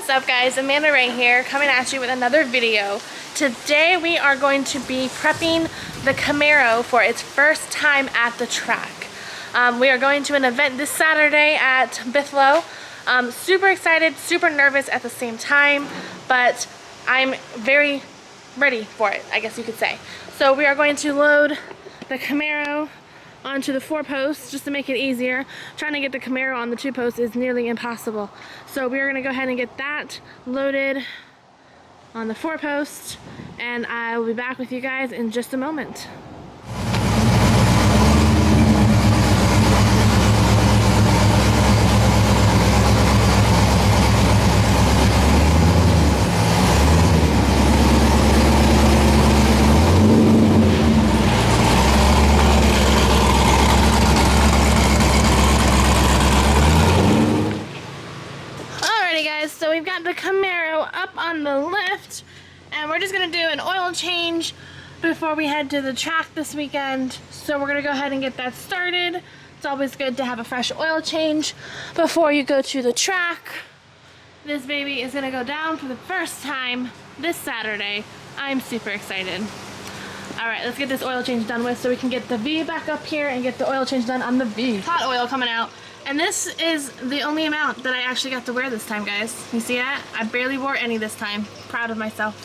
What's up guys, Amanda Ray here, coming at you with another video. Today we are going to be prepping the Camaro for its first time at the track. We are going to an event this Saturday at Bithlo. Super excited, super nervous at the same time, but I'm very ready for it, I guess you could say. So we are going to load the Camaro onto the 4-post just to make it easier. Trying to get the Camaro on the 2-post is nearly impossible. So we're going to go ahead and get that loaded on the 4-post, and I will be back with you guys in just a moment. So we've got the Camaro up on the lift, and we're just going to do an oil change before we head to the track this weekend. So we're going to go ahead and get that started. It's always good to have a fresh oil change before you go to the track. This baby is going to go down for the first time this Saturday. I'm super excited. Alright, let's get this oil change done with so we can get the V back up here and get the oil change done on the V. Hot oil coming out. And this is the only amount that I actually got to wear this time, guys. You see that? I barely wore any this time. Proud of myself.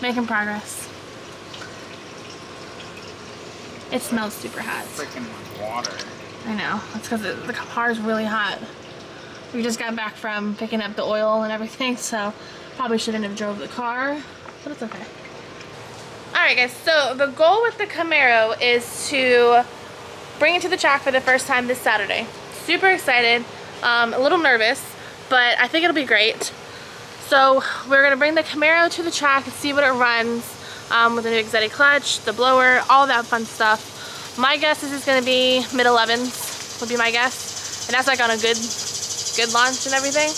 Making progress. It smells super hot. It's freaking water. I know. That's because the car is really hot. We just got back from picking up the oil and everything, so probably shouldn't have drove the car, but it's okay. Alright guys, so the goal with the Camaro is to bring it to the track for the first time this Saturday. Super excited, a little nervous, but I think it'll be great. So we're going to bring the Camaro to the track and see what it runs with the new EXEDY clutch, the blower, all that fun stuff. My guess is it's going to be mid-11s, would be my guess. And that's like on a good launch and everything.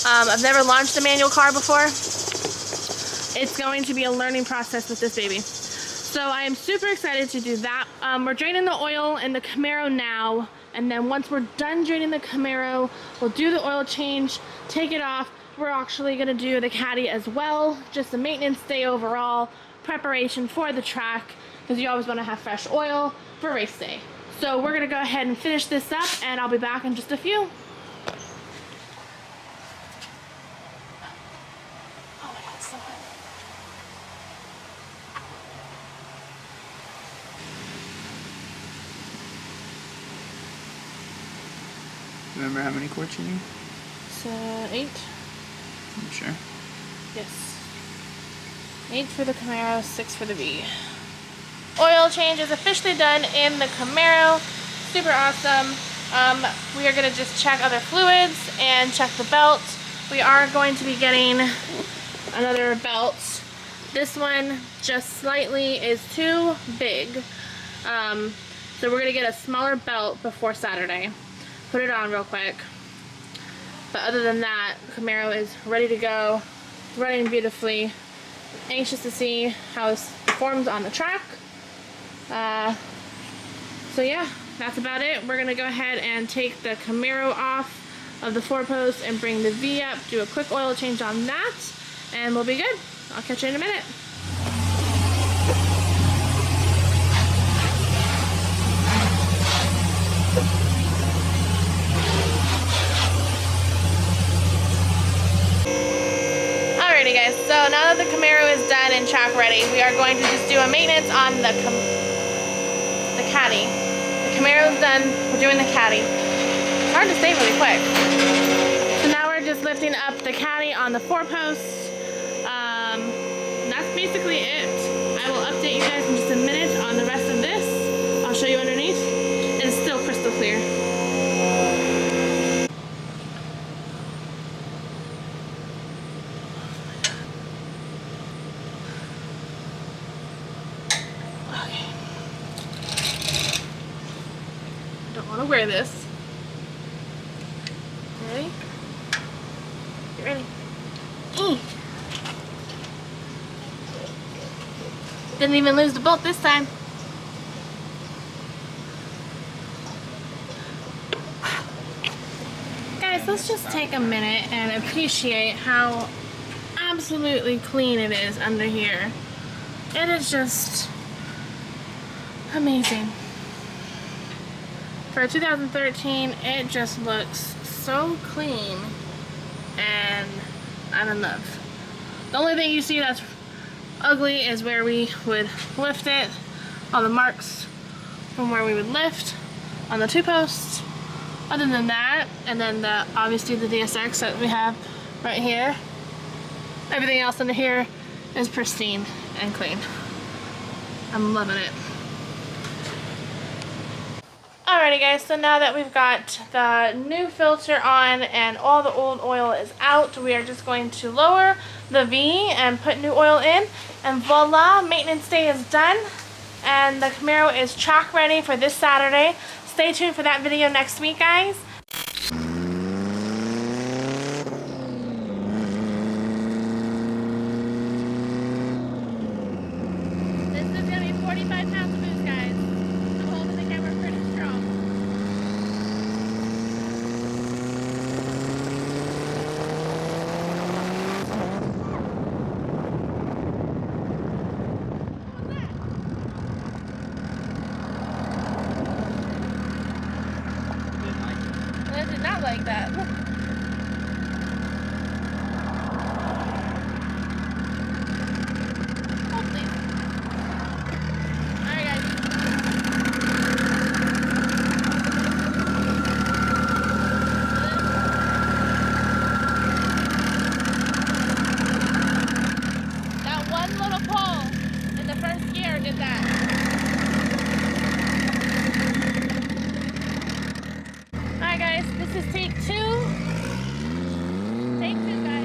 I've never launched a manual car before. It's going to be a learning process with this baby. So I am super excited to do that. We're draining the oil in the Camaro now. And then once we're done draining the Camaro, we'll do the oil change, take it off. We're actually going to do the Cadi as well, just a maintenance day overall, preparation for the track, because you always want to have fresh oil for race day. So we're going to go ahead and finish this up, and I'll be back in just a few. Oh my God, it's so hot. Remember how many quarts you need? It's 8. You sure? Yes. 8 for the Camaro, 6 for the V. Oil change is officially done in the Camaro. Super awesome. We are going to just check other fluids and check the belt. We are going to be getting another belt. This one just slightly is too big. So we're going to get a smaller belt before Saturday. Put it on real quick. But other than that, Camaro is ready to go, running beautifully. Anxious to see how this performs on the track. So yeah, that's about it. We're gonna go ahead and take the Camaro off of the 4-post and bring the V up, do a quick oil change on that, and we'll be good. I'll catch you in a minute. Alrighty guys, so now that the Camaro is done and track ready, we are going to just do a maintenance on the Cadi. The Camaro is done, we're doing the Cadi. It's hard to say really quick. So now we're just lifting up the Cadi on the 4-post. And that's basically it. I will update you guys in just a minute on the rest of this. I'll show you underneath. It's still crystal clear. Don't want to wear this. You ready? Get ready. Didn't even lose the bolt this time. guys, let's just take a minute and appreciate how absolutely clean it is under here. It is just amazing. For 2013, it just looks so clean, and I'm in love. The only thing you see that's ugly is where we would lift it, all the marks from where we would lift on the two posts. Other than that, and then obviously the DSX that we have right here, everything else under here is pristine and clean. I'm loving it. Alrighty guys, so now that we've got the new filter on and all the old oil is out, we are just going to lower the V and put new oil in, and voila, maintenance day is done, and the Camaro is track ready for this Saturday. Stay tuned for that video next week, guys. This is going to be 45 pounds of boost, guys. I'm holding the camera pretty strong. I did not like that. Oh, please. Alright, guys. That one little pull in the first gear did that. Alright guys, this is take two. Take two, guys.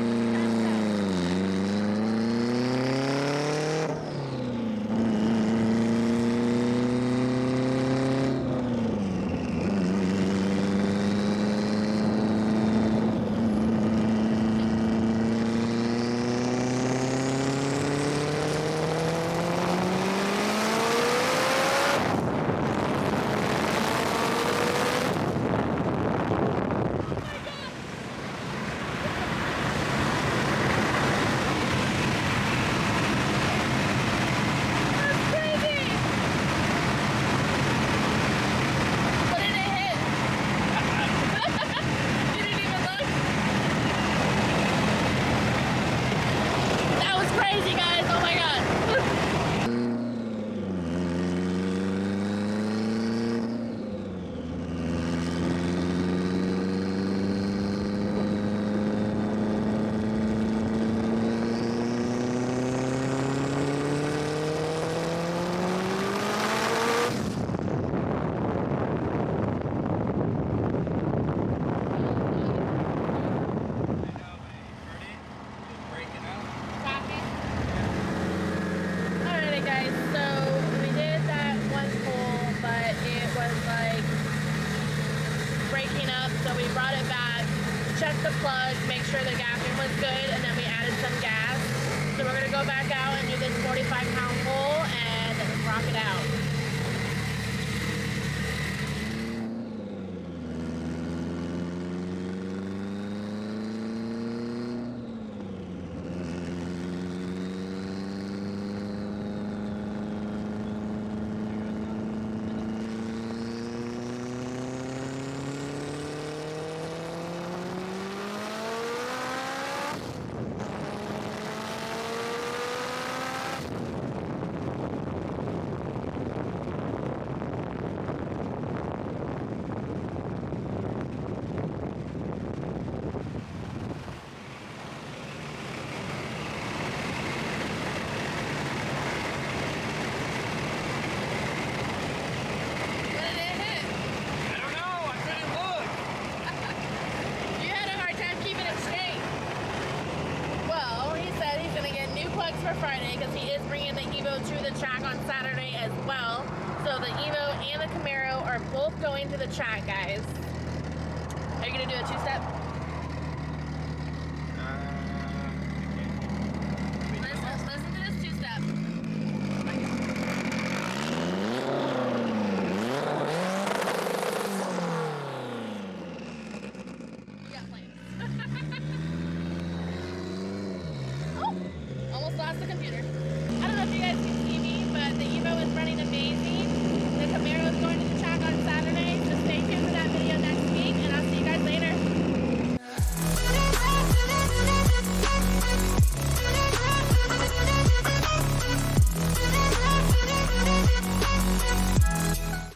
So we brought it back, checked the plug, make sure the gapping was good, and then we added some gas. So we're going to go back out and do this 45-pound pull and rock it out. For Friday because he is bringing the Evo to the track on Saturday as well. So the Evo and the Camaro are both going to the track, guys. Are you going to do a two-step? Listen to this two-step. You got plans. it's the computer. I don't know if you guys can see me, but the Evo is running amazing.